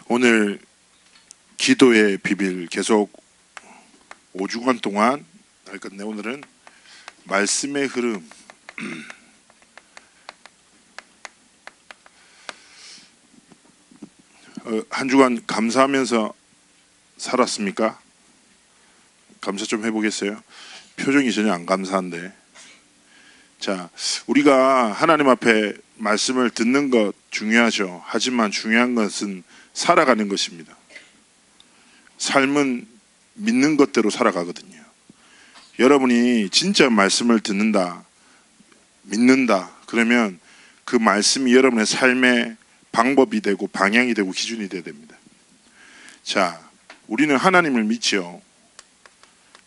오늘 기도의 비밀 계속 5주간 동안 할 건데, 오늘은 말씀의 흐름. 한 주간 감사하면서 살았습니까? 감사 좀 해보겠어요? 표정이 전혀 안 감사한데. 자, 우리가 하나님 앞에 말씀을 듣는 것 중요하죠. 하지만 중요한 것은 살아가는 것입니다. 삶은 믿는 것대로 살아가거든요. 여러분이 진짜 말씀을 듣는다, 믿는다, 그러면 그 말씀이 여러분의 삶의 방법이 되고 방향이 되고 기준이 되어야 됩니다. 자, 우리는 하나님을 믿죠.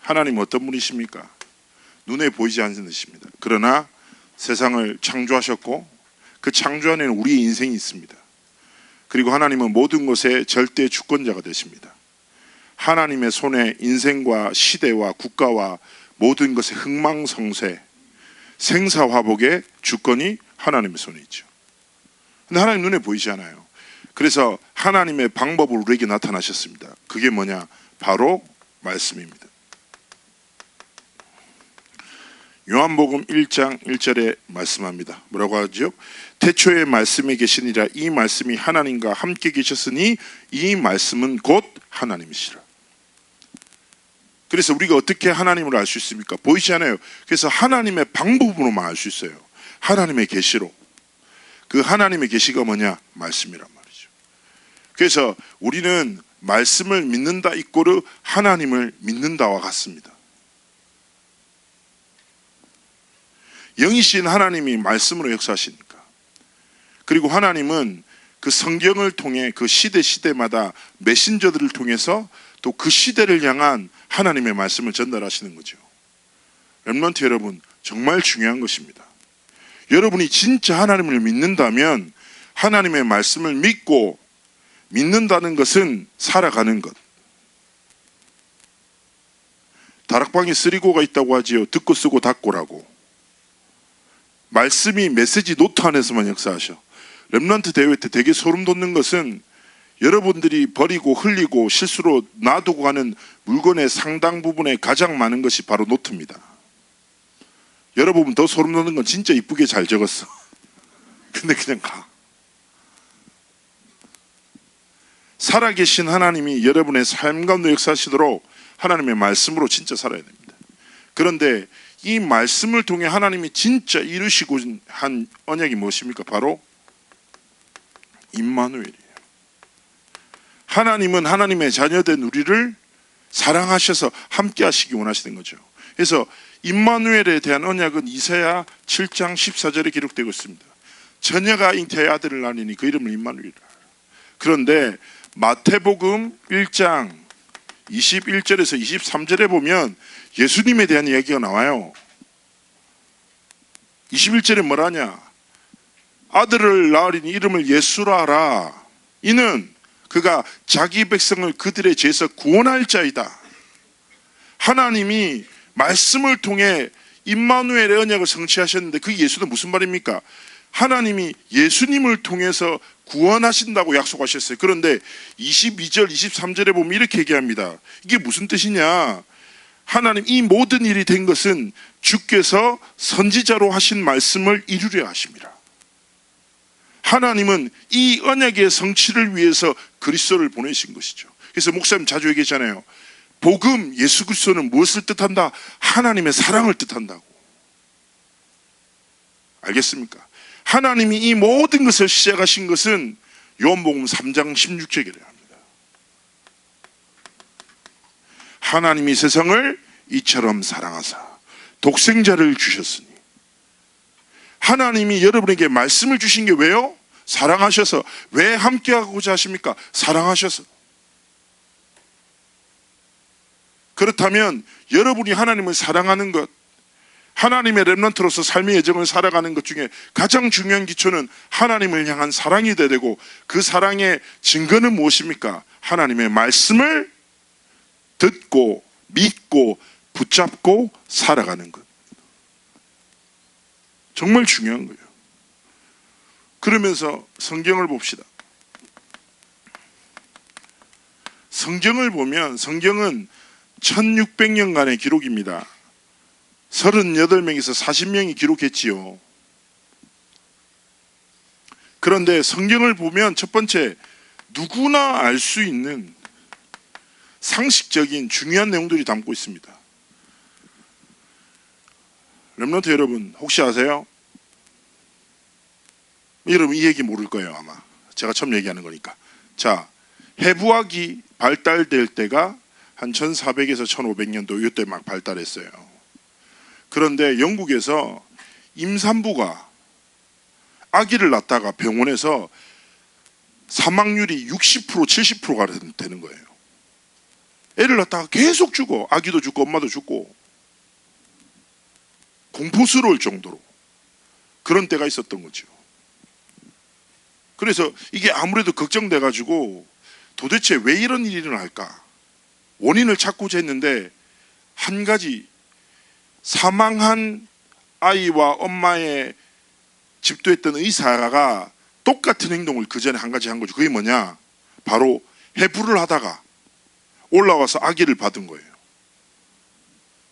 하나님 어떤 분이십니까? 눈에 보이지 않으십니다. 그러나 세상을 창조하셨고 그 창조 안에는 우리의 인생이 있습니다. 그리고 하나님은 모든 것의 절대 주권자가 되십니다. 하나님의 손에 인생과 시대와 국가와 모든 것의 흥망성쇠, 생사화복의 주권이 하나님의 손에 있죠. 근데 하나님 눈에 보이지 않아요. 그래서 하나님의 방법으로 우리에게 나타나셨습니다. 그게 뭐냐? 바로 말씀입니다. 요한복음 1장 1절에 말씀합니다. 뭐라고 하죠? 태초에 말씀이 계시니라. 이 말씀이 하나님과 함께 계셨으니 이 말씀은 곧 하나님이시라. 그래서 우리가 어떻게 하나님을 알 수 있습니까? 보이지 않아요. 그래서 하나님의 방법으로만 알 수 있어요. 하나님의 계시로. 그 하나님의 계시가 뭐냐? 말씀이란 말이죠. 그래서 우리는 말씀을 믿는다 이꼬르 하나님을 믿는다와 같습니다. 영이신 하나님이 말씀으로 역사하시니까. 그리고 하나님은 그 성경을 통해 그 시대마다 메신저들을 통해서 또 그 시대를 향한 하나님의 말씀을 전달하시는 거죠. 렘넌트 여러분, 정말 중요한 것입니다. 여러분이 진짜 하나님을 믿는다면 하나님의 말씀을 믿고, 믿는다는 것은 살아가는 것. 다락방에 쓰리고가 있다고 하지요. 듣고 쓰고 닫고라고. 말씀이 메시지 노트 안에서만 역사하셔. 렘넌트 대회 때 되게 소름 돋는 것은 여러분들이 버리고 흘리고 실수로 놔두고 가는 물건의 상당 부분에 가장 많은 것이 바로 노트입니다. 여러분 더 소름 돋는 건 진짜 이쁘게 잘 적었어. 근데 그냥 가. 살아계신 하나님이 여러분의 삶 가운데 역사하시도록 하나님의 말씀으로 진짜 살아야 됩니다. 그런데 이 말씀을 통해 하나님이 진짜 이루시고 한 언약이 무엇입니까? 바로 임마누엘이에요. 하나님은 하나님의 자녀된 우리를 사랑하셔서 함께 하시기 원하시는 거죠. 그래서 임마누엘에 대한 언약은 이사야 7장 14절에 기록되고 있습니다. 처녀가 잉태의 아들을 낳으니 그 이름을 임마누엘이라. 그런데 마태복음 1장 21절에서 23절에 보면 예수님에 대한 이야기가 나와요. 21절에 뭐라냐? 아들을 낳으리니 이름을 예수라 하라. 이는 그가 자기 백성을 그들의 죄에서 구원할 자이다. 하나님이 말씀을 통해 임마누엘의 언약을 성취하셨는데 그 예수도 무슨 말입니까? 하나님이 예수님을 통해서 구원하신다고 약속하셨어요. 그런데 22절 23절에 보면 이렇게 얘기합니다. 이게 무슨 뜻이냐? 하나님, 이 모든 일이 된 것은 주께서 선지자로 하신 말씀을 이루려 하심이라. 하나님은 이 언약의 성취를 위해서 그리스도를 보내신 것이죠. 그래서 목사님 자주 얘기하잖아요. 복음, 예수 그리스도는 무엇을 뜻한다? 하나님의 사랑을 뜻한다고. 알겠습니까? 하나님이 이 모든 것을 시작하신 것은 요한복음 3장 16절에 합니다. 하나님이 세상을 이처럼 사랑하사 독생자를 주셨으니. 하나님이 여러분에게 말씀을 주신 게 왜요? 사랑하셔서. 왜 함께하고자 하십니까? 사랑하셔서. 그렇다면 여러분이 하나님을 사랑하는 것, 하나님의 렘넌트로서 삶의 여정을 살아가는 것 중에 가장 중요한 기초는 하나님을 향한 사랑이 돼야 되고, 그 사랑의 증거는 무엇입니까? 하나님의 말씀을 듣고 믿고 붙잡고 살아가는 것. 정말 중요한 거예요. 그러면서 성경을 봅시다. 성경을 보면 성경은 1600년간의 기록입니다. 38명에서 40명이 기록했지요. 그런데 성경을 보면 첫 번째, 누구나 알 수 있는 상식적인 중요한 내용들이 담고 있습니다. 렘넌트 여러분, 혹시 아세요? 여러분 이 얘기 모를 거예요. 아마 제가 처음 얘기하는 거니까. 자, 해부학이 발달될 때가 한 1400에서 1500년도 이때 막 발달했어요. 그런데 영국에서 임산부가 아기를 낳다가 병원에서 사망률이 60% 70%가 되는 거예요. 애를 낳다가 계속 죽어. 아기도 죽고 엄마도 죽고, 공포스러울 정도로 그런 때가 있었던 거죠. 그래서 이게 아무래도 걱정돼 가지고 도대체 왜 이런 일이 일어날까 원인을 찾고자 했는데, 한 가지, 사망한 아이와 엄마의 집도했던 의사가 똑같은 행동을 그 전에 한 가지 한 거죠. 그게 뭐냐, 바로 해부를 하다가 올라와서 아기를 받은 거예요.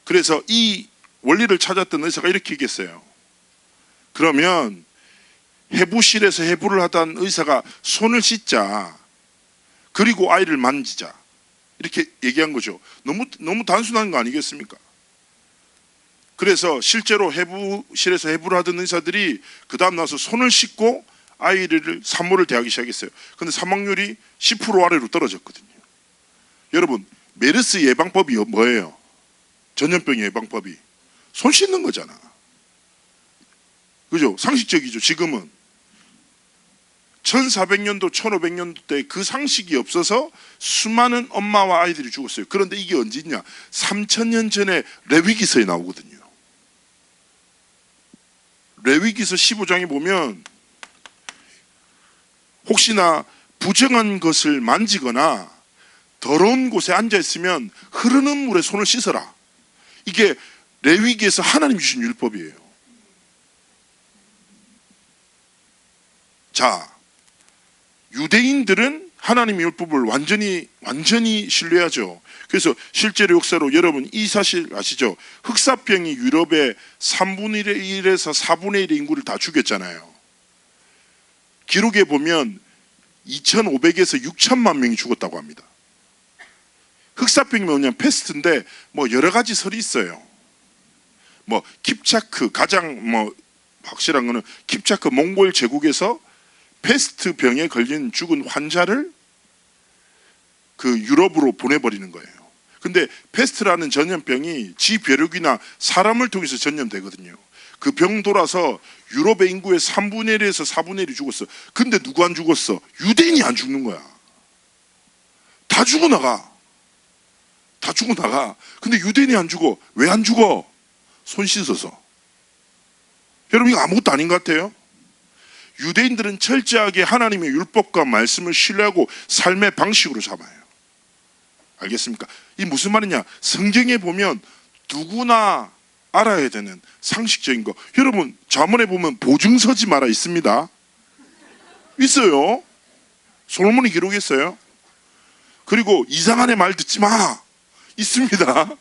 그래서 이 원리를 찾았던 의사가 이렇게 얘기했어요. 그러면 해부실에서 해부를 하던 의사가 손을 씻자, 그리고 아이를 만지자, 이렇게 얘기한 거죠. 너무 단순한 거 아니겠습니까? 그래서 실제로 해부실에서 해부를 하던 의사들이 그 다음 나서 손을 씻고 아이를 산모를 대하기 시작했어요. 근데 사망률이 10% 아래로 떨어졌거든요. 여러분, 메르스 예방법이 뭐예요? 전염병 예방법이 손 씻는 거잖아. 그죠? 상식적이죠. 지금은 1400년도 1500년도 때 그 상식이 없어서 수많은 엄마와 아이들이 죽었어요. 그런데 이게 언제냐, 3000년 전에 레위기서에 나오거든요. 레위기서 15장에 보면 혹시나 부정한 것을 만지거나 더러운 곳에 앉아있으면 흐르는 물에 손을 씻어라. 이게 레위기에서 하나님 주신 율법이에요. 자, 유대인들은 하나님의 율법을 완전히 신뢰하죠. 그래서 실제로 역사로 여러분 이 사실 아시죠? 흑사병이 유럽의 3분의 1에서 4분의 1의 인구를 다 죽였잖아요. 기록에 보면 2500에서 6천만 명이 죽었다고 합니다. 흑사병이 뭐냐면 패스트인데 뭐 여러 가지 설이 있어요. 뭐 킵차크, 가장 확실한 거는 킵차크 몽골 제국에서 패스트 병에 걸린 죽은 환자를 그 유럽으로 보내버리는 거예요. 근데 패스트라는 전염병이 지벼룩이나 사람을 통해서 전염되거든요. 그 병 돌아서 유럽의 인구의 3분의 1에서 4분의 1이 죽었어. 근데 누구 안 죽었어? 유대인이 안 죽는 거야. 다 죽어나가. 다 죽어나가. 근데 유대인이 안 죽어. 왜 안 죽어? 손 씻어서. 여러분 이거 아무것도 아닌 것 같아요? 유대인들은 철저하게 하나님의 율법과 말씀을 신뢰하고 삶의 방식으로 삼아요. 알겠습니까? 이 무슨 말이냐, 성경에 보면 누구나 알아야 되는 상식적인 거. 여러분 잠언에 보면 보증서지 마라 있습니다. 있어요. 솔로몬이 기록했어요. 그리고 이상한 애 말 듣지 마 있습니다.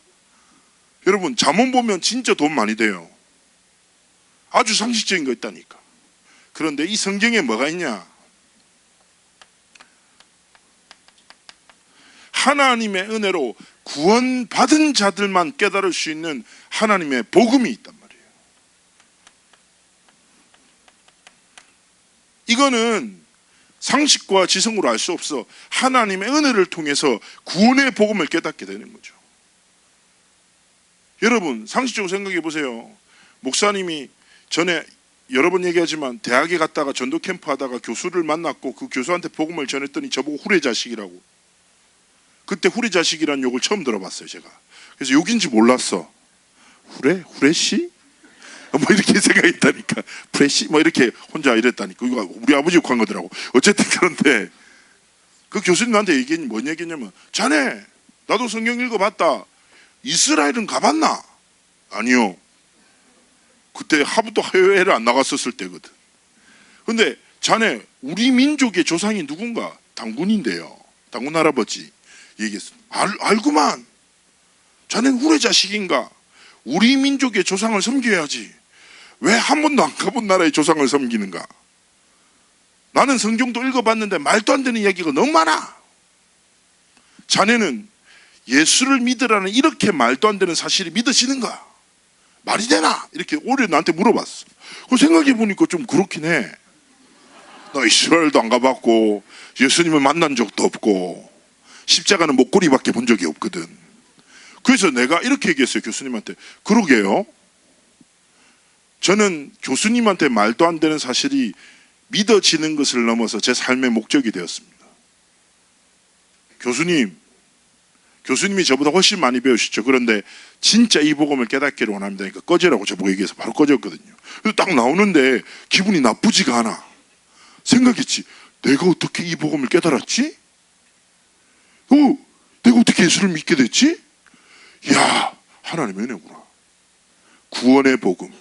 여러분 잠언 보면 진짜 돈 많이 돼요. 아주 상식적인 거 있다니까. 그런데 이 성경에 뭐가 있냐, 하나님의 은혜로 구원받은 자들만 깨달을 수 있는 하나님의 복음이 있단 말이에요. 이거는 상식과 지성으로 알 수 없어. 하나님의 은혜를 통해서 구원의 복음을 깨닫게 되는 거죠. 여러분 상식적으로 생각해 보세요. 목사님이 전에 여러 번 얘기하지만 대학에 갔다가 전도 캠프 하다가 교수를 만났고 그 교수한테 복음을 전했더니 저보고 후레자식이라고. 그때 후레자식이라는 욕을 처음 들어봤어요 제가. 그래서 욕인지 몰랐어. 후레씨? 뭐 이렇게 생각했다니까. 후레씨? 뭐 이렇게 혼자 이랬다니까. 이거 우리 아버지 욕한 거더라고. 어쨌든 그런데 그 교수님 나한테 뭔 얘기냐면, 자네 나도 성경 읽어봤다. 이스라엘은 가봤나? 아니요. 그때 하부도 해외를 안 나갔었을 때거든. 근데 자네 우리 민족의 조상이 누군가? 당군인데요. 당군 할아버지. 얘기했어. 알구만. 자네는 우리 자식인가? 우리 민족의 조상을 섬겨야지. 왜 한 번도 안 가본 나라의 조상을 섬기는가? 나는 성경도 읽어봤는데 말도 안 되는 이야기가 너무 많아. 자네는 예수를 믿으라는 이렇게 말도 안 되는 사실이 믿어지는가? 말이 되나? 이렇게 오히려 나한테 물어봤어. 그 생각해보니까 좀 그렇긴 해. 나 이스라엘도 안 가봤고 예수님을 만난 적도 없고 십자가는 목걸이밖에 본 적이 없거든. 그래서 내가 이렇게 얘기했어요. 교수님한테. 그러게요. 저는 교수님한테 말도 안 되는 사실이 믿어지는 것을 넘어서 제 삶의 목적이 되었습니다. 교수님이 저보다 훨씬 많이 배우시죠. 그런데 진짜 이 복음을 깨닫기를 원합니다. 그러니까 꺼지라고 저보고 얘기해서 바로 꺼졌거든요. 그래서 딱 나오는데 기분이 나쁘지가 않아. 생각했지. 내가 어떻게 이 복음을 깨달았지? 내가 어떻게 예수를 믿게 됐지? 야, 하나님의 은혜구나. 구원의 복음.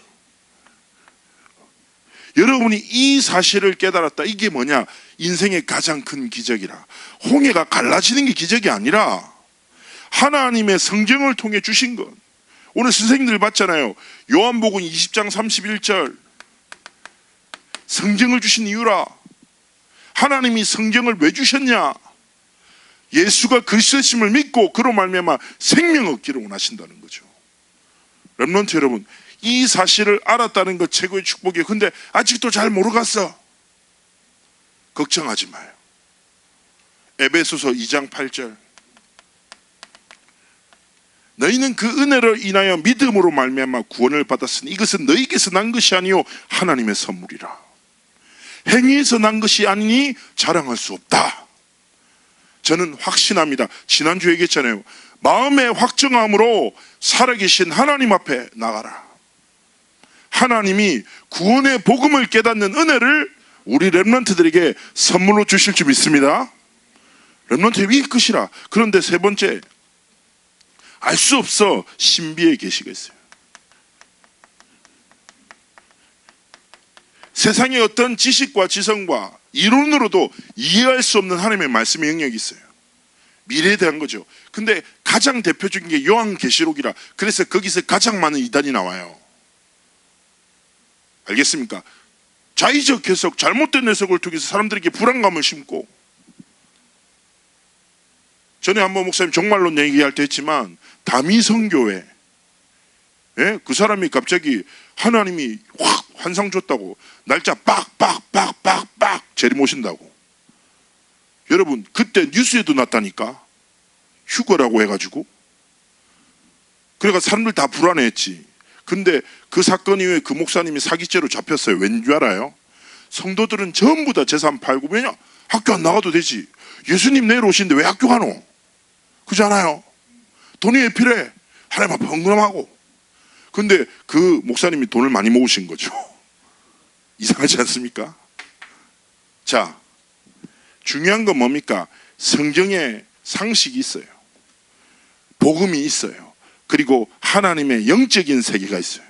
여러분이 이 사실을 깨달았다. 이게 뭐냐? 인생의 가장 큰 기적이라. 홍해가 갈라지는 게 기적이 아니라 하나님의 성경을 통해 주신 것. 오늘 선생님들 봤잖아요. 요한복음 20장 31절. 성경을 주신 이유라. 하나님이 성경을 왜 주셨냐? 예수가 그리스도심을 믿고 그로 말미암아 생명 얻기를 원하신다는 거죠. 렘넌트 여러분, 이 사실을 알았다는 것 최고의 축복이에요. 근데 아직도 잘 모르겠어. 걱정하지 마요. 에베소서 2장 8절. 너희는 그 은혜를 인하여 믿음으로 말미암아 구원을 받았으니 이것은 너희에게서 난 것이 아니요 하나님의 선물이라. 행위에서 난 것이 아니니 자랑할 수 없다. 저는 확신합니다. 지난주에 얘기했잖아요. 마음의 확정함으로 살아계신 하나님 앞에 나가라. 하나님이 구원의 복음을 깨닫는 은혜를 우리 렘넌트들에게 선물로 주실 줄 믿습니다. 렘넌트의 위 끝이라. 그런데 세 번째, 알 수 없어 신비의 계시가 있어요. 세상의 어떤 지식과 지성과 이론으로도 이해할 수 없는 하나님의 말씀의 영역이 있어요. 미래에 대한 거죠. 근데 가장 대표적인 게 요한계시록이라. 그래서 거기서 가장 많은 이단이 나와요. 알겠습니까? 자의적 해석, 잘못된 해석을 통해서 사람들에게 불안감을 심고, 전에 한번 목사님 종말론 얘기할 때 했지만 다미성교회, 그 사람이 갑자기 하나님이 확 환상 줬다고 날짜 빡빡빡빡빡 재림오신다고. 여러분 그때 뉴스에도 났다니까. 휴거라고 해가지고. 그래가 사람들 다 불안해했지. 근데 그 사건 이후에 그 목사님이 사기죄로 잡혔어요. 왠 줄 알아요? 성도들은 전부 다 재산 팔고, 왜냐? 학교 안 나가도 되지. 예수님 내일 오시는데 왜 학교 가노? 그렇잖아요. 돈이 왜 필요해? 하나님 앞에 헌금하고. 근데 그 목사님이 돈을 많이 모으신 거죠. 이상하지 않습니까? 자, 중요한 건 뭡니까? 성경에 상식이 있어요. 복음이 있어요. 그리고 하나님의 영적인 세계가 있어요.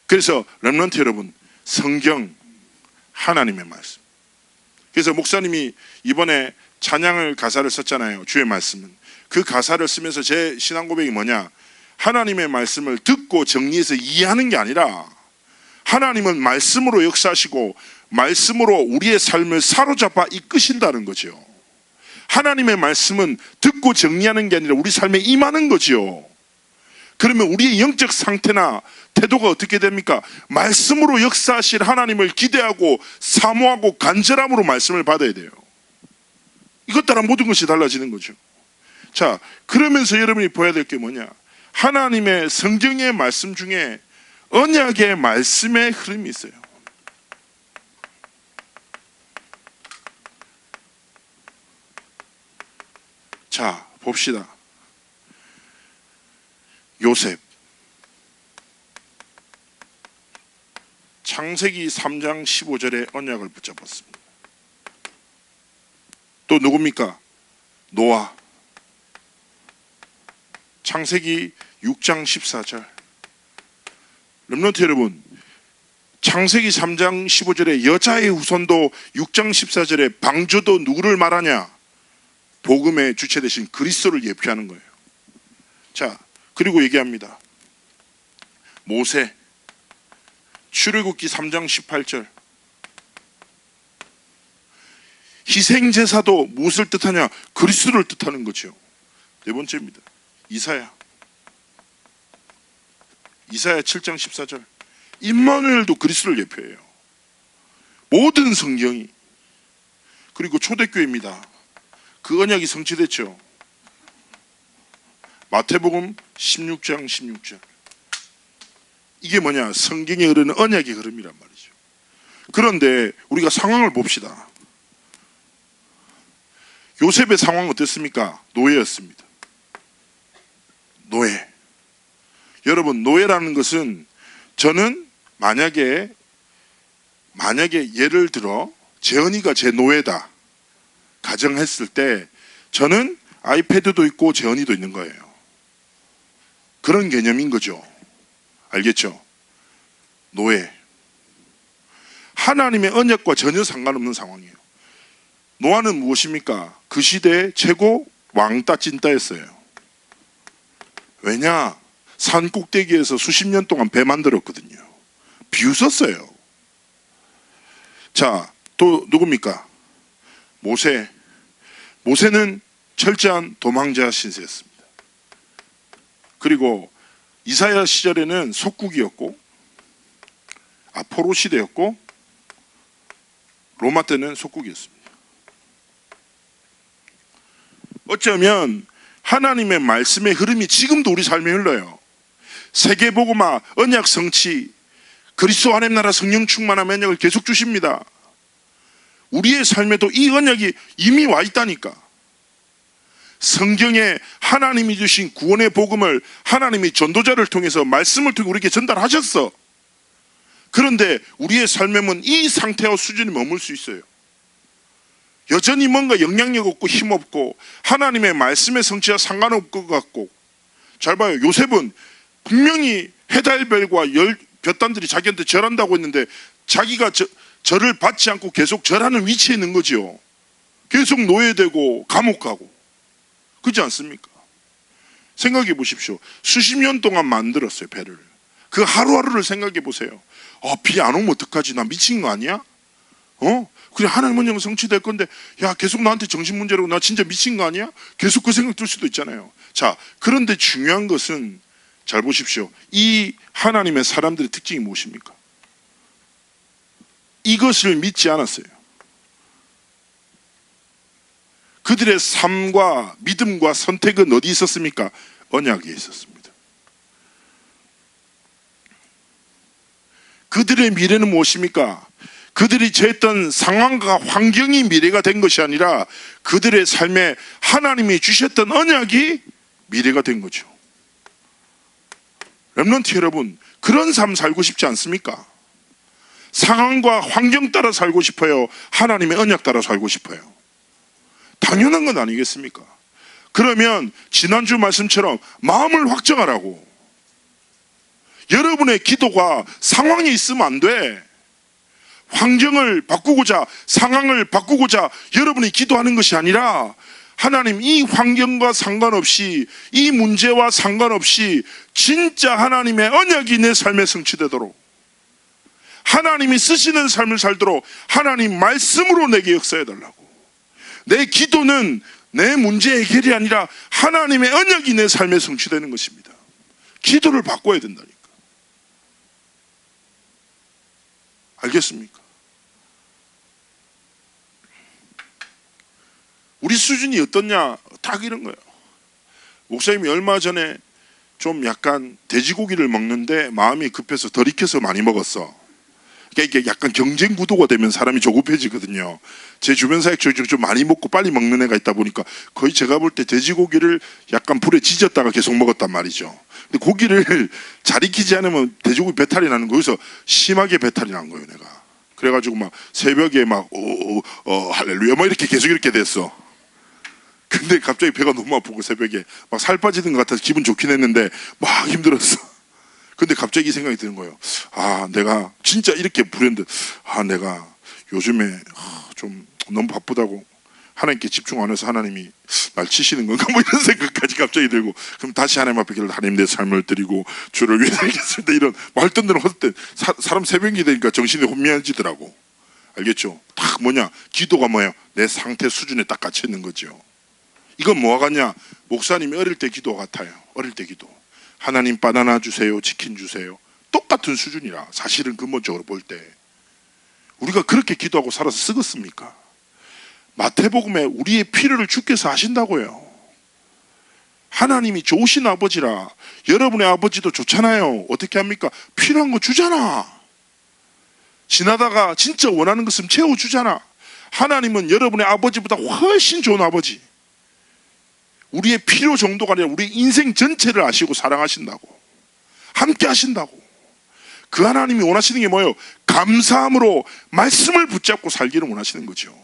그래서 렘넌트 여러분, 성경, 하나님의 말씀. 그래서 목사님이 이번에 찬양을 가사를 썼잖아요. 주의 말씀은. 그 가사를 쓰면서 제 신앙 고백이 뭐냐? 하나님의 말씀을 듣고 정리해서 이해하는 게 아니라 하나님은 말씀으로 역사하시고 말씀으로 우리의 삶을 사로잡아 이끄신다는 거죠. 하나님의 말씀은 듣고 정리하는 게 아니라 우리 삶에 임하는 거죠. 그러면 우리의 영적 상태나 태도가 어떻게 됩니까? 말씀으로 역사하실 하나님을 기대하고 사모하고 간절함으로 말씀을 받아야 돼요. 이것 따라 모든 것이 달라지는 거죠. 자, 그러면서 여러분이 보아야 될 게 뭐냐? 하나님의 성경의 말씀 중에 언약의 말씀의 흐름이 있어요. 자, 봅시다. 요셉. 창세기 3장 15절에 언약을 붙잡았습니다. 또 누굽니까? 노아. 창세기 6장 14절. 렘넌트 여러분, 창세기 3장 15절에 여자의 후손도 6장 14절에 방주도 누구를 말하냐? 복음의 주체 되신 그리스도를 예표하는 거예요. 자, 그리고 얘기합니다. 모세 출애굽기 3장 18절. 희생제사도 무엇을 뜻하냐? 그리스도를 뜻하는 거죠. 네 번째입니다. 이사야 7장 14절. 임마누엘도 그리스도를 예표해요. 모든 성경이. 그리고 초대교회입니다. 그 언약이 성취됐죠. 마태복음 16장 16절. 이게 뭐냐? 성경에 흐르는 언약의 흐름이란 말이죠. 그런데 우리가 상황을 봅시다. 요셉의 상황은 어땠습니까? 노예였습니다. 노예. 여러분, 노예라는 것은, 저는 만약에 예를 들어 재현이가 제 노예다 가정했을 때, 저는 아이패드도 있고 재현이도 있는 거예요. 그런 개념인 거죠. 알겠죠? 노예. 하나님의 언약과 전혀 상관없는 상황이에요. 노아는 무엇입니까? 그 시대의 최고 왕따 찐따였어요. 왜냐? 산 꼭대기에서 수십 년 동안 배 만들었거든요. 비웃었어요. 자, 또 누굽니까? 모세는 철저한 도망자 신세였습니다. 그리고 이사야 시절에는 속국이었고, 포로 시대였고, 로마 때는 속국이었습니다. 어쩌면 하나님의 말씀의 흐름이 지금도 우리 삶에 흘러요. 세계복음화, 언약 성취, 그리스도 하나님 나라 성령 충만함 언약을 계속 주십니다. 우리의 삶에도 이 언약이 이미 와 있다니까. 성경에 하나님이 주신 구원의 복음을 하나님이 전도자를 통해서 말씀을 통해 우리에게 전달하셨어. 그런데 우리의 삶에는 이 상태와 수준이 머물 수 있어요. 여전히 뭔가 영향력 없고 힘없고 하나님의 말씀의 성취와 상관없을 것 같고. 잘 봐요. 요셉은 분명히 해달별과 볕단들이 자기한테 절한다고 했는데 자기가 절을 받지 않고 계속 절하는 위치에 있는 거죠. 계속 노예되고 감옥 가고. 그렇지 않습니까? 생각해 보십시오. 수십 년 동안 만들었어요, 배를. 그 하루하루를 생각해 보세요. 비 안 오면 어떡하지? 나 미친 거 아니야? 그래, 하나님 언약은 성취될 건데, 야, 계속 나한테 정신 문제라고, 나 진짜 미친 거 아니야? 계속 그 생각 들 수도 있잖아요. 자, 그런데 중요한 것은, 잘 보십시오. 이 하나님의 사람들의 특징이 무엇입니까? 이것을 믿지 않았어요. 그들의 삶과 믿음과 선택은 어디 있었습니까? 언약에 있었습니다. 그들의 미래는 무엇입니까? 그들이 처했던 상황과 환경이 미래가 된 것이 아니라 그들의 삶에 하나님이 주셨던 언약이 미래가 된 거죠. 렘넌트 여러분, 그런 삶 살고 싶지 않습니까? 상황과 환경 따라 살고 싶어요? 하나님의 언약 따라 살고 싶어요? 당연한 건 아니겠습니까? 그러면 지난주 말씀처럼 마음을 확정하라고. 여러분의 기도가 상황에 있으면 안 돼. 환경을 바꾸고자, 상황을 바꾸고자 여러분이 기도하는 것이 아니라, 하나님, 이 환경과 상관없이, 이 문제와 상관없이 진짜 하나님의 언약이 내 삶에 성취되도록, 하나님이 쓰시는 삶을 살도록 하나님 말씀으로 내게 역사해달라고. 내 기도는 내 문제 해결이 아니라 하나님의 언약이 내 삶에 성취되는 것입니다. 기도를 바꿔야 된다니까. 알겠습니까? 우리 수준이 어떻냐? 딱 이런 거예요. 목사님이 얼마 전에 좀 약간 돼지고기를 먹는데 마음이 급해서 덜 익혀서 많이 먹었어. 그러니까 이게 약간 경쟁 구도가 되면 사람이 조급해지거든요. 제 주변 사역 중에 좀 많이 먹고 빨리 먹는 애가 있다 보니까 거의 제가 볼 때 돼지고기를 약간 불에 지졌다가 계속 먹었단 말이죠. 근데 고기를 잘 익히지 않으면 돼지고기 배탈이 나는 거예요. 그래서 심하게 배탈이 난 거예요, 내가. 그래가지고 막 새벽에 막 할렐루야 막 이렇게 계속 이렇게 됐어. 근데 갑자기 배가 너무 아프고 새벽에 막 살 빠지는 것 같아서 기분 좋긴 했는데 막 힘들었어. 근데 갑자기 이 생각이 드는 거예요. 내가 진짜 이렇게 불현듯 내가 요즘에 좀 너무 바쁘다고 하나님께 집중 안 해서 하나님이 날 치시는 건가 뭐 이런 생각까지 갑자기 들고, 그럼 다시 하나님 앞에 기도를, 하나님 내 삶을 드리고 주를 위해 살겠습니다, 이런 말던 대로 헛된 사람 새벽이 되니까 정신이 혼미해지더라고. 알겠죠? 딱 뭐냐, 기도가 뭐예요? 내 상태 수준에 딱 갇혀 있는 거죠. 이건 뭐와 같냐, 목사님이 어릴 때 기도와 같아요. 어릴 때 기도, 하나님 바나나 주세요, 치킨 주세요, 똑같은 수준이라. 사실은 근본적으로 볼 때 우리가 그렇게 기도하고 살아서 쓰겠습니까? 마태복음에 우리의 필요를 주께서 하신다고요. 하나님이 좋으신 아버지라. 여러분의 아버지도 좋잖아요. 어떻게 합니까? 필요한 거 주잖아. 지나다가 진짜 원하는 것은 채워주잖아. 하나님은 여러분의 아버지보다 훨씬 좋은 아버지. 우리의 필요 정도가 아니라 우리 인생 전체를 아시고 사랑하신다고, 함께 하신다고. 그 하나님이 원하시는 게 뭐예요? 감사함으로 말씀을 붙잡고 살기를 원하시는 거죠.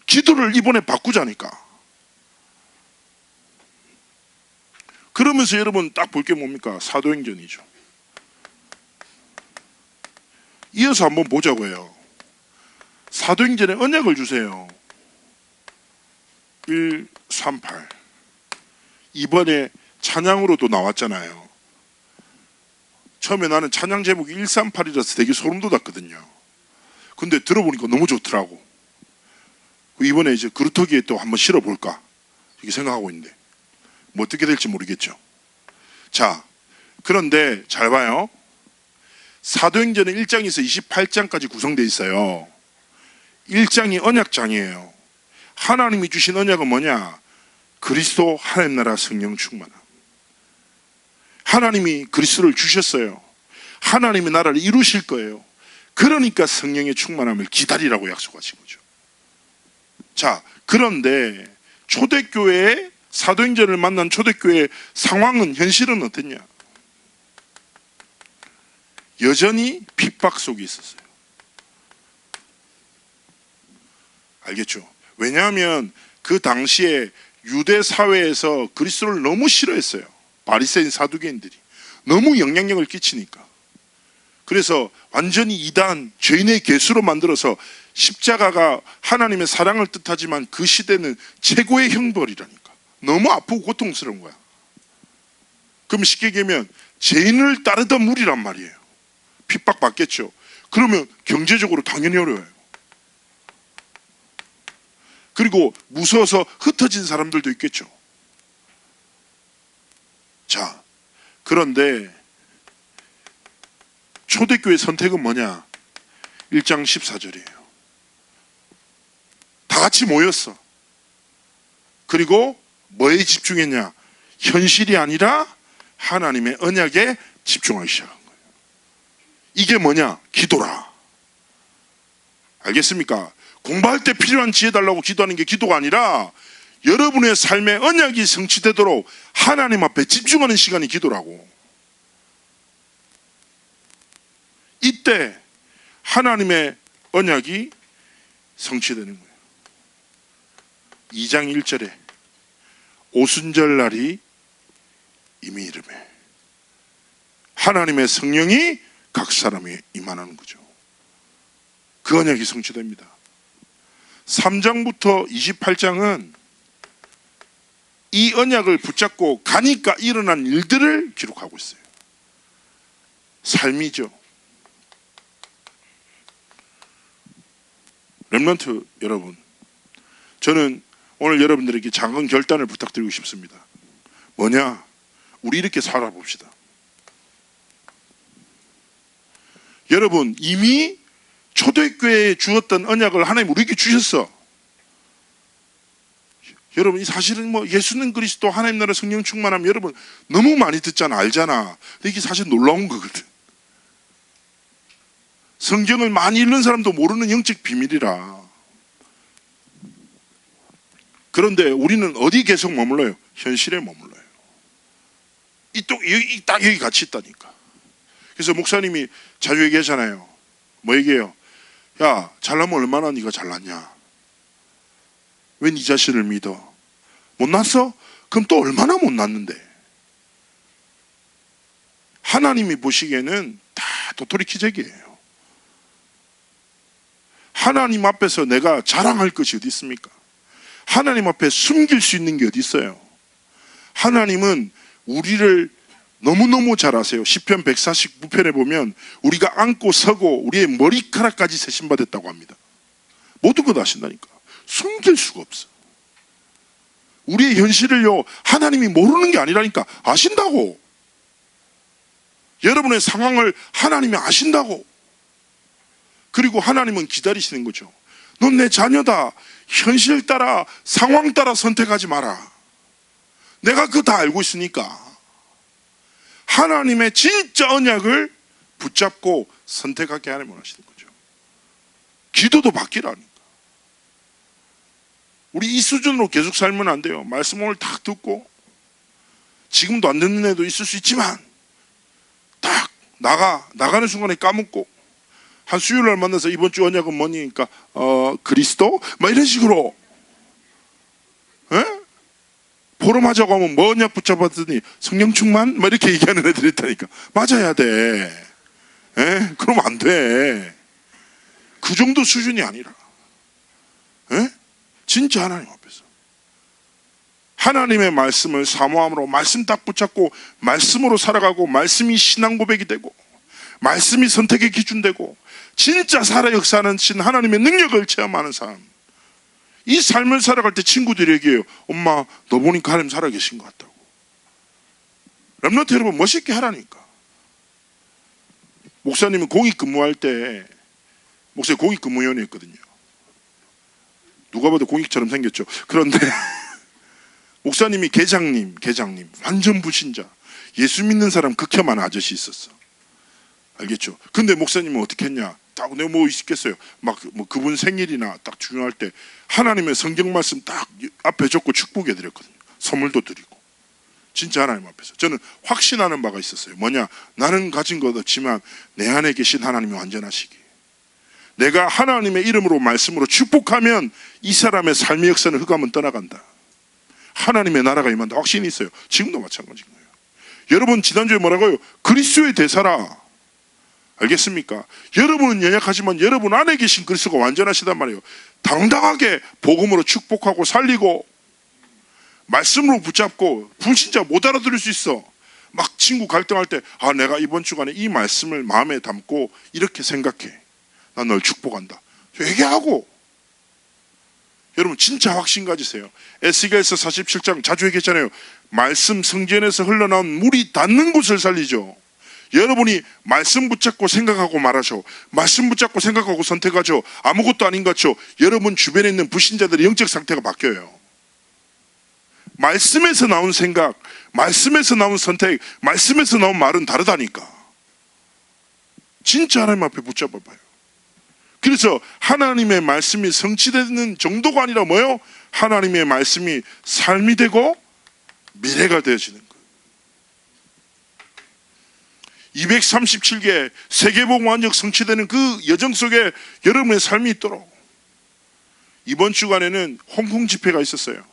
기도를 이번에 바꾸자니까. 그러면서 여러분 딱 볼 게 뭡니까? 사도행전이죠. 이어서 한번 보자고 해요. 사도행전에 언약을 주세요. 138. 이번에 찬양으로도 나왔잖아요. 처음에 나는 찬양 제목이 138이라서 되게 소름 돋았거든요. 근데 들어보니까 너무 좋더라고. 이번에 이제 그루터기에 또 한번 실어볼까 이렇게 생각하고 있는데 뭐 어떻게 될지 모르겠죠. 자, 그런데 잘 봐요. 사도행전은 1장에서 28장까지 구성되어 있어요. 1장이 언약장이에요. 하나님이 주신 언약은 뭐냐? 그리스도 하나님 나라 성령 충만함. 하나님이 그리스도를 주셨어요. 하나님의 나라를 이루실 거예요. 그러니까 성령의 충만함을 기다리라고 약속하신 거죠. 자, 그런데 초대교회의 사도행전을 만난 초대교회의 상황은, 현실은 어땠냐? 여전히 핍박 속에 있었어요. 알겠죠? 왜냐하면 그 당시에 유대 사회에서 그리스도를 너무 싫어했어요. 바리새인 사두개인들이 너무 영향력을 끼치니까. 그래서 완전히 이단, 죄인의 괴수로 만들어서 십자가가 하나님의 사랑을 뜻하지만 그 시대는 최고의 형벌이라니까. 너무 아프고 고통스러운 거야. 그럼 쉽게 얘기하면 죄인을 따르던 무리란 말이에요. 핍박받겠죠. 그러면 경제적으로 당연히 어려워요. 그리고 무서워서 흩어진 사람들도 있겠죠. 자, 그런데 초대교회 선택은 뭐냐? 1장 14절이에요. 다 같이 모였어. 그리고 뭐에 집중했냐? 현실이 아니라 하나님의 언약에 집중하기 시작한 거예요. 이게 뭐냐? 기도라. 알겠습니까? 공부할 때 필요한 지혜 달라고 기도하는 게 기도가 아니라 여러분의 삶의 언약이 성취되도록 하나님 앞에 집중하는 시간이 기도라고. 이때 하나님의 언약이 성취되는 거예요. 2장 1절에 오순절 날이 이미 이르매 하나님의 성령이 각 사람에 임하는 거죠. 그 언약이 성취됩니다. 3장부터 28장은 이 언약을 붙잡고 가니까 일어난 일들을 기록하고 있어요. 삶이죠. 렘넌트 여러분, 저는 오늘 여러분들에게 작은 결단을 부탁드리고 싶습니다. 뭐냐? 우리 이렇게 살아봅시다. 여러분, 이미 초대교회에 주었던 언약을 하나님 우리에게 주셨어. 여러분, 사실은 뭐 예수는 그리스도 하나님 나라 성령 충만함, 여러분 너무 많이 듣잖아, 알잖아. 근데 이게 사실 놀라운 거거든. 성경을 많이 읽는 사람도 모르는 영적 비밀이라. 그런데 우리는 어디 계속 머물러요? 현실에 머물러요. 딱 여기 같이 있다니까. 그래서 목사님이 자주 얘기하잖아요. 뭐 얘기해요? 야, 잘나면 얼마나 네가 잘났냐? 왜 네 자신을 믿어? 못났어? 그럼 또 얼마나 못났는데? 하나님이 보시기에는 다 도토리 키재기예요. 하나님 앞에서 내가 자랑할 것이 어디 있습니까? 하나님 앞에 숨길 수 있는 게 어디 있어요? 하나님은 우리를 너무너무 잘 아세요. 시편 149편에 보면 우리가 앉고 서고 우리의 머리카락까지 세심받았다고 합니다. 모든 것 아신다니까. 숨길 수가 없어. 우리의 현실을요, 하나님이 모르는 게 아니라니까. 아신다고. 여러분의 상황을 하나님이 아신다고. 그리고 하나님은 기다리시는 거죠. 넌 내 자녀다. 현실 따라, 상황 따라 선택하지 마라. 내가 그거 다 알고 있으니까. 하나님의 진짜 언약을 붙잡고 선택하게 하나님 원하시는 거죠. 기도도 받기라니까. 우리 이 수준으로 계속 살면 안 돼요. 말씀 오늘 딱 듣고 지금도 안 듣는 애도 있을 수 있지만 딱 나가는 순간에 까먹고 한 수요일날 만나서 이번 주 언약은 뭐니? 그러니까 그리스도? 막 이런 식으로 에? 포럼하자고 하면 뭐 언약 붙잡았더니 성령 충만? 막 이렇게 얘기하는 애들이 있다니까. 맞아야 돼. 에? 그러면 안 돼. 그 정도 수준이 아니라 에? 진짜 하나님 앞에서 하나님의 말씀을 사모함으로 말씀 딱 붙잡고 말씀으로 살아가고 말씀이 신앙 고백이 되고 말씀이 선택의 기준 되고 진짜 살아 역사하는 신 하나님의 능력을 체험하는 사람. 이 삶을 살아갈 때 친구들이 얘기해요. 엄마 너 보니까 하나님 살아계신 것 같다고. 렘넌트 여러분 멋있게 하라니까. 목사님은 공익 근무할 때 목사님 공익 근무위원회였거든요. 누가 봐도 공익처럼 생겼죠. 그런데 목사님이 계장님 완전 불신자, 예수 믿는 사람 극혐하는 아저씨 있었어. 알겠죠? 근데 목사님은 어떻게 했냐? 딱 내가 뭐 있겠어요. 막 뭐 그분 생일이나 딱 중요할 때 하나님의 성경 말씀 딱 앞에 적고 축복해 드렸거든요. 선물도 드리고. 진짜 하나님 앞에서 저는 확신하는 바가 있었어요. 뭐냐? 나는 가진 것 없지만 내 안에 계신 하나님이 완전하시기. 내가 하나님의 이름으로 말씀으로 축복하면 이 사람의 삶의 역사는 흑암은 떠나간다. 하나님의 나라가 임한다. 확신이 있어요. 지금도 마찬가지인 거예요. 여러분 지난주에 뭐라고요? 그리스도의 대사라. 알겠습니까? 여러분은 연약하지만 여러분 안에 계신 그리스도가 완전하시단 말이에요. 당당하게 복음으로 축복하고 살리고 말씀으로 붙잡고 불신자 못 알아들을 수 있어. 막 친구 갈등할 때 내가 이번 주간에 이 말씀을 마음에 담고 이렇게 생각해. 난 널 축복한다. 얘기하고. 여러분 진짜 확신 가지세요. 에스겔서 47장 자주 얘기했잖아요. 말씀 성전에서 흘러나온 물이 닿는 곳을 살리죠. 여러분이 말씀 붙잡고 생각하고 말하죠. 말씀 붙잡고 생각하고 선택하죠. 아무것도 아닌 것 같죠. 여러분 주변에 있는 불신자들의 영적 상태가 바뀌어요. 말씀에서 나온 생각, 말씀에서 나온 선택, 말씀에서 나온 말은 다르다니까. 진짜 하나님 앞에 붙잡아봐요. 그래서 하나님의 말씀이 성취되는 정도가 아니라 뭐예요? 하나님의 말씀이 삶이 되고 미래가 되어지는 거예요. 237개 세계복음 완전 성취되는 그 여정 속에 여러분의 삶이 있도록. 이번 주간에는 홍콩 집회가 있었어요.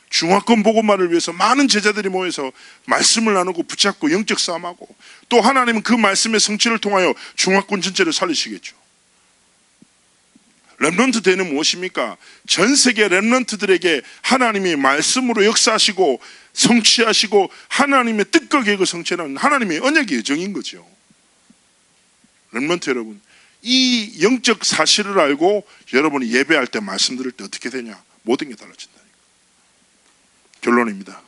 중화권 복음화를 위해서 많은 제자들이 모여서 말씀을 나누고 붙잡고 영적 싸움하고, 또 하나님은 그 말씀의 성취를 통하여 중화권 전체를 살리시겠죠. 렘넌트 대는 무엇입니까? 전 세계 렘넌트들에게 하나님이 말씀으로 역사하시고 성취하시고 하나님의 뜻과 계획을 성취하는 하나님의 언약의 여정인 거죠. 렘넌트 여러분, 이 영적 사실을 알고 여러분이 예배할 때 말씀 들을 때 어떻게 되냐? 모든 게 달라진다니까. 결론입니다.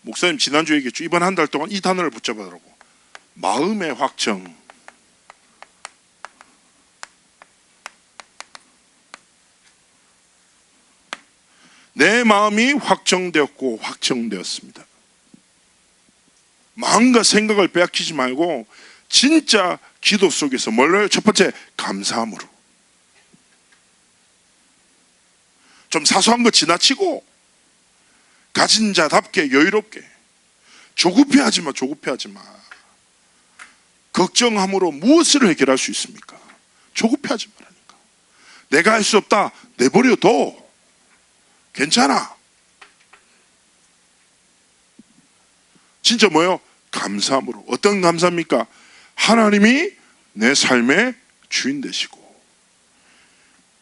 목사님 지난주에 얘기했죠. 이번 한 달 동안 이 단어를 붙잡아달라고. 마음의 확정. 내 마음이 확정되었고 확정되었습니다. 마음과 생각을 빼앗기지 말고 진짜 기도 속에서 뭘로요? 첫 번째, 감사함으로. 좀 사소한 거 지나치고 가진 자답게 여유롭게. 조급해하지 마. 걱정함으로 무엇을 해결할 수 있습니까? 조급해하지 말라니까. 내가 할 수 없다, 내버려둬. 괜찮아. 진짜 뭐예요? 감사함으로. 어떤 감사입니까? 하나님이 내 삶의 주인 되시고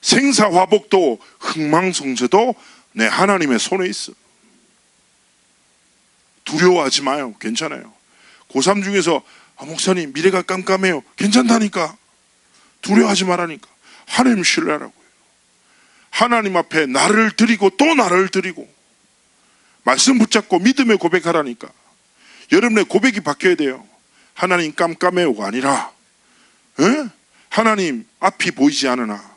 생사화복도 흥망성쇠도 내 하나님의 손에 있어. 두려워하지 마요. 괜찮아요. 고3 중에서 목사님 미래가 깜깜해요. 괜찮다니까. 두려워하지 말라니까. 하나님 신뢰하라고요. 하나님 앞에 나를 드리고 또 나를 드리고 말씀 붙잡고 믿음의 고백하라니까. 여러분의 고백이 바뀌어야 돼요. 하나님 깜깜해요가 아니라 하나님 앞이 보이지 않으나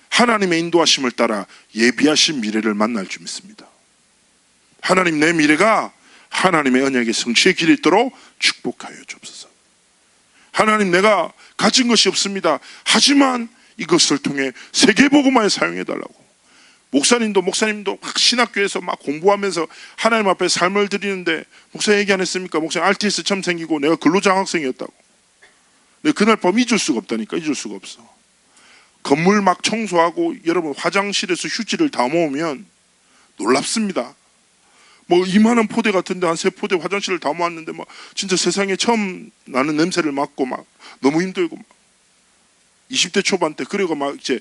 하나님의 인도하심을 따라 예비하신 미래를 만날 줄 믿습니다. 하나님 내 미래가 하나님의 언약의 성취의 길이 있도록 축복하여 주옵소서. 하나님 내가 가진 것이 없습니다. 하지만 이것을 통해 세계복음화에 사용해달라고. 목사님도 막 신학교에서 막 공부하면서 하나님 앞에 삶을 드리는데 목사 얘기 안 했습니까? 목사님 RTS 처음 생기고 내가 근로장학생이었다고. 근데 그날 밤 잊을 수가 없다니까. 잊을 수가 없어. 건물 막 청소하고 여러분 화장실에서 휴지를 다 모으면 놀랍습니다. 뭐 이만한 포대 같은데 한 3포대 화장실을 다 모았는데 막 진짜 세상에 처음 나는 냄새를 맡고 막 너무 힘들고 막 20대 초반 때 그리고 막 이제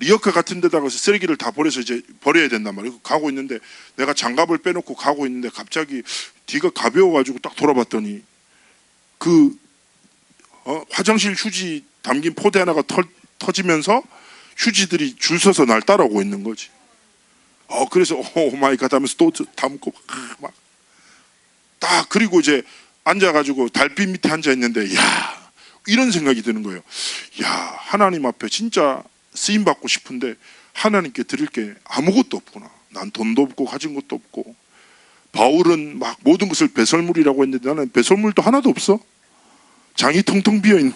리어카 같은 데다가 쓰레기를 다 버려서 이제 버려야 된단 말이에요. 가고 있는데 내가 장갑을 빼놓고 가고 있는데 갑자기 뒤가 가벼워가지고 딱 돌아봤더니 그 화장실 휴지 담긴 포대 하나가 터지면서 휴지들이 줄 서서 날 따라오고 있는 거지. 그래서 오 마이 갓 하면서 또 담고 막 딱 그리고 이제 앉아가지고 달빛 밑에 앉아 있는데 야 이런 생각이 드는 거예요. 야 하나님 앞에 진짜 쓰임 받고 싶은데 하나님께 드릴 게 아무것도 없구나. 난 돈도 없고 가진 것도 없고. 바울은 막 모든 것을 배설물이라고 했는데 나는 배설물도 하나도 없어. 장이 텅텅 비어 있네.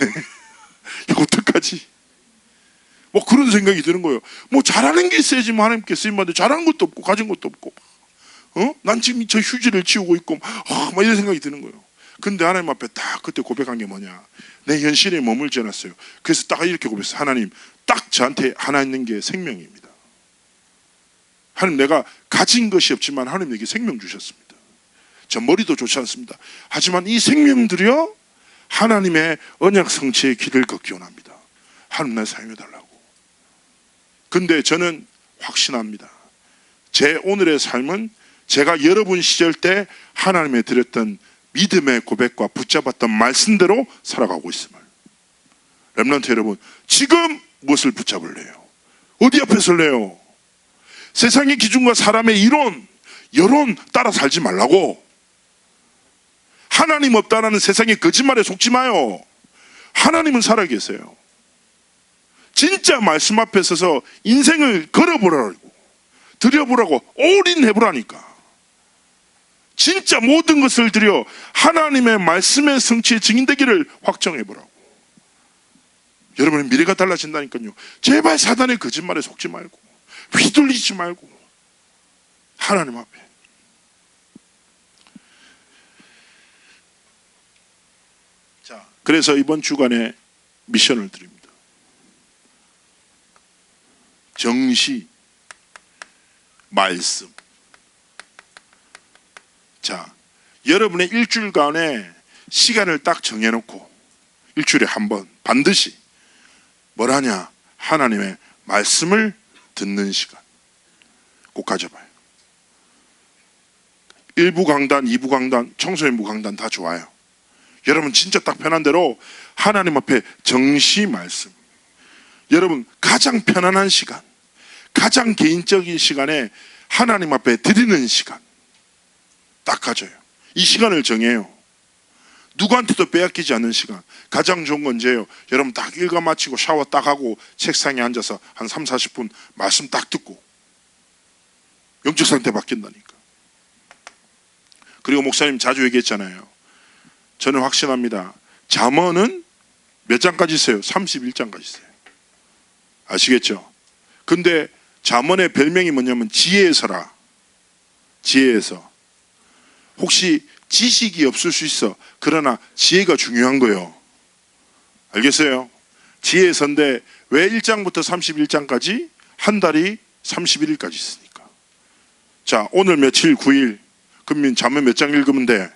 이거 어떡하지? 뭐 그런 생각이 드는 거예요. 뭐 잘하는 게 있어야지 뭐 하나님께 쓰임 받는데 잘하는 것도 없고 가진 것도 없고. 난 지금 저 휴지를 치우고 있고 막 이런 생각이 드는 거예요. 근데 하나님 앞에 딱 그때 고백한 게 뭐냐? 내 현실에 머물지 않았어요. 그래서 딱 이렇게 고백했어요. 하나님 딱 저한테 하나 있는 게 생명입니다. 하나님 내가 가진 것이 없지만 하나님 내게 생명 주셨습니다. 저 머리도 좋지 않습니다. 하지만 이 생명들이여 하나님의 언약 성취의 길을 걷기 원합니다. 하나님 날 사용해달라고. 근데 저는 확신합니다. 제 오늘의 삶은 제가 여러분 시절 때 하나님에 드렸던 믿음의 고백과 붙잡았던 말씀대로 살아가고 있음을. 렘넌트 여러분, 지금 무엇을 붙잡을래요? 어디 앞에 설래요? 세상의 기준과 사람의 이론, 여론 따라 살지 말라고. 하나님 없다라는 세상의 거짓말에 속지 마요. 하나님은 살아계세요. 진짜 말씀 앞에 서서 인생을 걸어보라고, 드려보라고, 올인해보라니까. 진짜 모든 것을 드려 하나님의 말씀의 성취의 증인되기를 확정해보라고. 여러분의 미래가 달라진다니까요. 제발 사단의 거짓말에 속지 말고 휘둘리지 말고 하나님 앞에. 자, 그래서 이번 주간에 미션을 드립니다. 정시, 말씀. 자, 여러분의 일주일간에 시간을 딱 정해놓고 일주일에 한 번 반드시 뭘 하냐? 하나님의 말씀을 듣는 시간 꼭 가져봐요. 1부 강단, 2부 강단, 청소년부 강단 다 좋아요. 여러분 진짜 딱 편한 대로 하나님 앞에 정시 말씀. 여러분 가장 편안한 시간, 가장 개인적인 시간에 하나님 앞에 드리는 시간 딱 가져요. 이 시간을 정해요. 누구한테도 빼앗기지 않는 시간. 가장 좋은 건 언제예요? 여러분 딱 일과 마치고 샤워 딱 하고 책상에 앉아서 한 3, 40분 말씀 딱 듣고 영적 상태 바뀐다니까. 그리고 목사님 자주 얘기했잖아요. 저는 확신합니다. 잠언은 몇 장까지 있어요? 31장까지 있어요. 아시겠죠? 근데 잠언의 별명이 뭐냐면 지혜에서라. 지혜에서. 혹시 지식이 없을 수 있어. 그러나 지혜가 중요한 거예요. 알겠어요? 지혜에서인데 왜 1장부터 31장까지? 한 달이 31일까지 있으니까. 자, 오늘 며칠? 9일. 그러면 잠언 몇 장 읽으면 돼?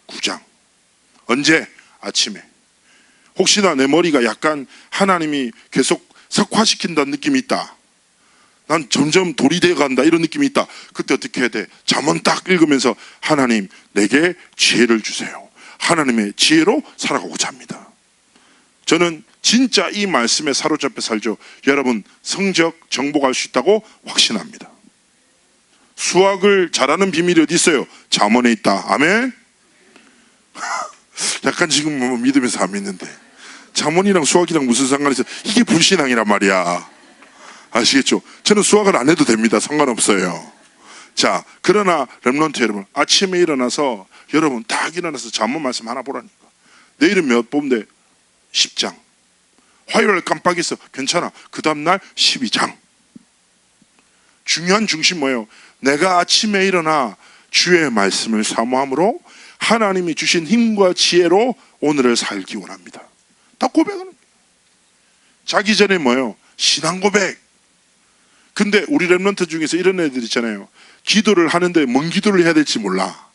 9장. 언제? 아침에. 혹시나 내 머리가 약간 하나님이 계속 석화시킨다는 느낌이 있다. 난 점점 돌이 되어간다 이런 느낌이 있다. 그때 어떻게 해야 돼? 잠언 딱 읽으면서 하나님 내게 지혜를 주세요. 하나님의 지혜로 살아가고자 합니다. 저는 진짜 이 말씀에 사로잡혀 살죠. 여러분 성적 정복할 수 있다고 확신합니다. 수학을 잘하는 비밀이 어디 있어요? 잠언에 있다. 아멘. 약간 지금 뭐 믿으면서 안 믿는데 잠언이랑 수학이랑 무슨 상관이 있어? 이게 불신앙이란 말이야. 아시겠죠? 저는 수학을 안 해도 됩니다. 상관없어요. 자, 그러나 렘넌트 여러분, 아침에 일어나서 여러분 딱 일어나서 잠언 말씀 하나 보라니까. 내일은 몇 본데? 10장. 화요일 깜빡했어. 괜찮아. 그 다음날 12장. 중요한 중심 뭐예요? 내가 아침에 일어나 주의 말씀을 사모함으로 하나님이 주신 힘과 지혜로 오늘을 살기 원합니다. 딱 고백하는 거예요. 자기 전에 뭐예요? 신앙 고백. 근데 우리 렘넌트 중에서 이런 애들 있잖아요. 기도를 하는데 뭔 기도를 해야 될지 몰라.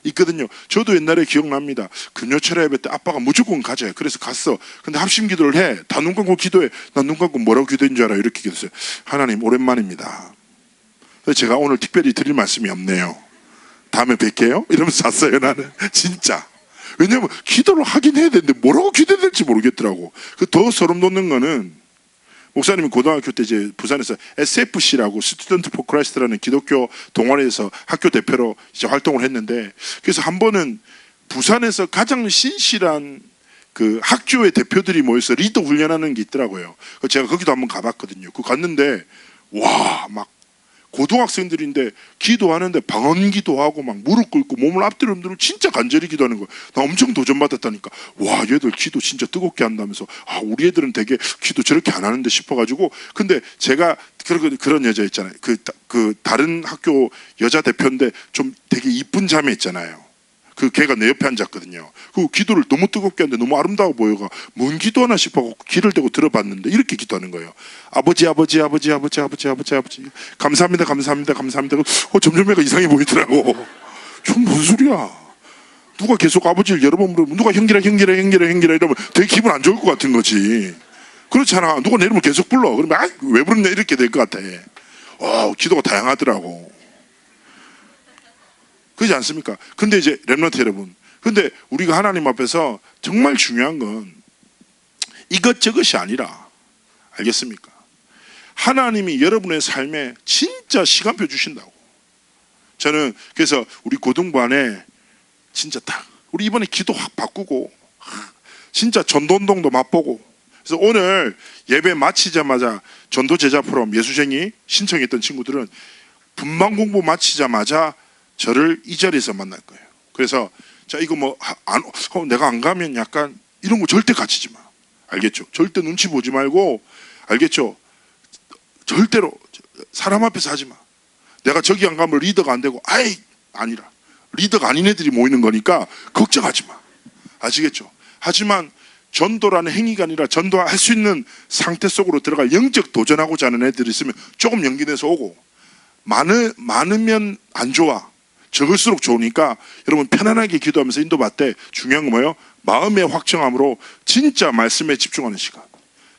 있거든요. 저도 옛날에 기억납니다. 금요철 예배 때 아빠가 무조건 가자. 그래서 갔어. 근데 합심 기도를 해. 다 눈 감고 기도해. 난 눈 감고 뭐라고 기도인 줄 알아요? 이렇게 기도했어요. 하나님 오랜만입니다. 그래서 제가 오늘 특별히 드릴 말씀이 없네요. 다음에 뵐게요. 이러면서 잤어요. 나는 진짜. 왜냐면 기도를 하긴 해야 되는데 뭐라고 기도해야 될지 모르겠더라고. 그 더 소름 돋는 거는 목사님이 고등학교 때 이제 부산에서 SFC라고 스튜던트 포 크라이스트라는 기독교 동아리에서 학교 대표로 이제 활동을 했는데, 그래서 한 번은 부산에서 가장 신실한 그 학교의 대표들이 모여서 리더 훈련하는 게 있더라고요. 제가 거기도 한번 가봤거든요. 그 갔는데 와, 막 고등학생들인데 기도하는데 방언 기도하고 막 무릎 꿇고 몸을 앞뒤로 흔들고 진짜 간절히 기도하는 거예요. 나 엄청 도전받았다니까. 와, 얘들 기도 진짜 뜨겁게 한다면서. 아, 우리 애들은 되게 기도 저렇게 안 하는데 싶어가지고. 근데 제가 그런 여자 있잖아요. 그 다른 학교 여자 대표인데 좀 되게 이쁜 자매 있잖아요. 그 걔가 내 옆에 앉았거든요. 그 기도를 너무 뜨겁게 하는데 너무 아름다워 보여가 뭔 기도하나 싶어 귀를 대고 들어봤는데 이렇게 기도하는 거예요. 아버지 아버지 아버지 아버지 아버지 아버지 아버지 감사합니다 감사합니다 감사합니다. 점점 애가 이상해 보이더라고. 좀 뭔 소리야. 누가 계속 아버지를 여러 번 물으면 누가 형기라 형기라 형기라 형기라 이러면 되게 기분 안 좋을 것 같은 거지. 그렇잖아. 누가 내 이름을 계속 불러. 그러면 아, 왜 부르냐 이렇게 될 것 같아. 기도가 다양하더라고. 그렇지 않습니까? 근데 이제 렘넌트 여러분, 근데 우리가 하나님 앞에서 정말 중요한 건 이것저것이 아니라, 알겠습니까? 하나님이 여러분의 삶에 진짜 시간표 주신다고. 저는 그래서 우리 고등반에 진짜 딱 우리 이번에 기도 확 바꾸고 진짜 전도운동도 맛보고, 그래서 오늘 예배 마치자마자 전도 제자 프로그램 예수쟁이 신청했던 친구들은 분방 공부 마치자마자 저를 이 자리에서 만날 거예요. 그래서 자, 이거 뭐 내가 안 가면 약간 이런 거 절대 가지지 마. 알겠죠? 절대 눈치 보지 말고, 알겠죠? 절대로 사람 앞에서 하지 마. 내가 저기 안 가면 리더가 안 되고, 아니라 리더가 아닌 애들이 모이는 거니까 걱정하지 마. 아시겠죠? 하지만 전도라는 행위가 아니라 전도할 수 있는 상태 속으로 들어갈 영적 도전하고자 하는 애들이 있으면 조금 연기 내서 오고, 많으면 안 좋아. 적을수록 좋으니까 여러분 편안하게 기도하면서 인도받되 중요한 건 뭐예요? 마음의 확정함으로 진짜 말씀에 집중하는 시간.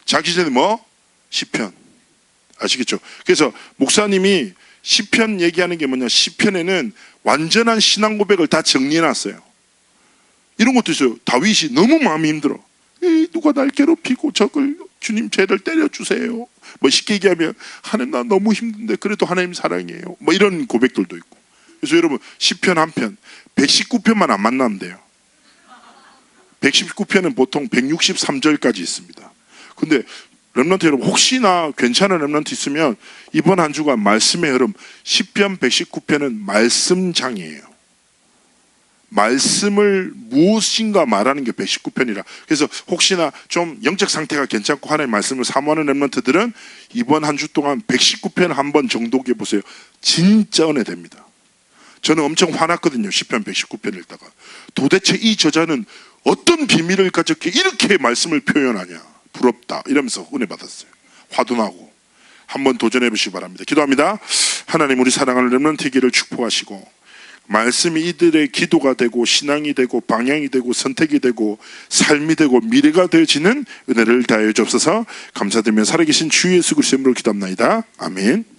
자기 전에 뭐? 시편. 아시겠죠? 그래서 목사님이 시편 얘기하는 게 뭐냐, 시편에는 완전한 신앙 고백을 다 정리해놨어요. 이런 것도 있어요. 다윗이 너무 마음이 힘들어. 누가 날 괴롭히고 적을 주님 쟤를 때려주세요. 뭐 쉽게 얘기하면 하나님 나 너무 힘든데 그래도 하나님 사랑해요. 뭐 이런 고백들도 있고. 그래서 여러분 시편 한 편 119편만 안 만나면 돼요. 119편은 보통 163절까지 있습니다. 근데 렘넌트 여러분 혹시나 괜찮은 렘넌트 있으면 이번 한 주간 말씀의 흐름, 시편 119편은 말씀장이에요. 말씀을 무엇인가 말하는 게 119편이라. 그래서 혹시나 좀 영적 상태가 괜찮고 하나님의 말씀을 사모하는 렘넌트들은 이번 한 주 동안 119편 한 번 정독해 보세요. 진짜 은혜 됩니다. 저는 엄청 화났거든요. 시편 119편 읽다가 도대체 이 저자는 어떤 비밀을 가졌기에 이렇게 말씀을 표현하냐, 부럽다 이러면서 은혜 받았어요. 화도 나고. 한번 도전해 보시기 바랍니다. 기도합니다. 하나님, 우리 사랑하는 렘넌트에게를 축복하시고 말씀이 이들의 기도가 되고 신앙이 되고 방향이 되고 선택이 되고 삶이 되고 미래가 되어지는 은혜를 다하여 주옵소서. 감사드리며 살아계신 주 예수 그리스도의 이름으로 기도합나이다. 아멘.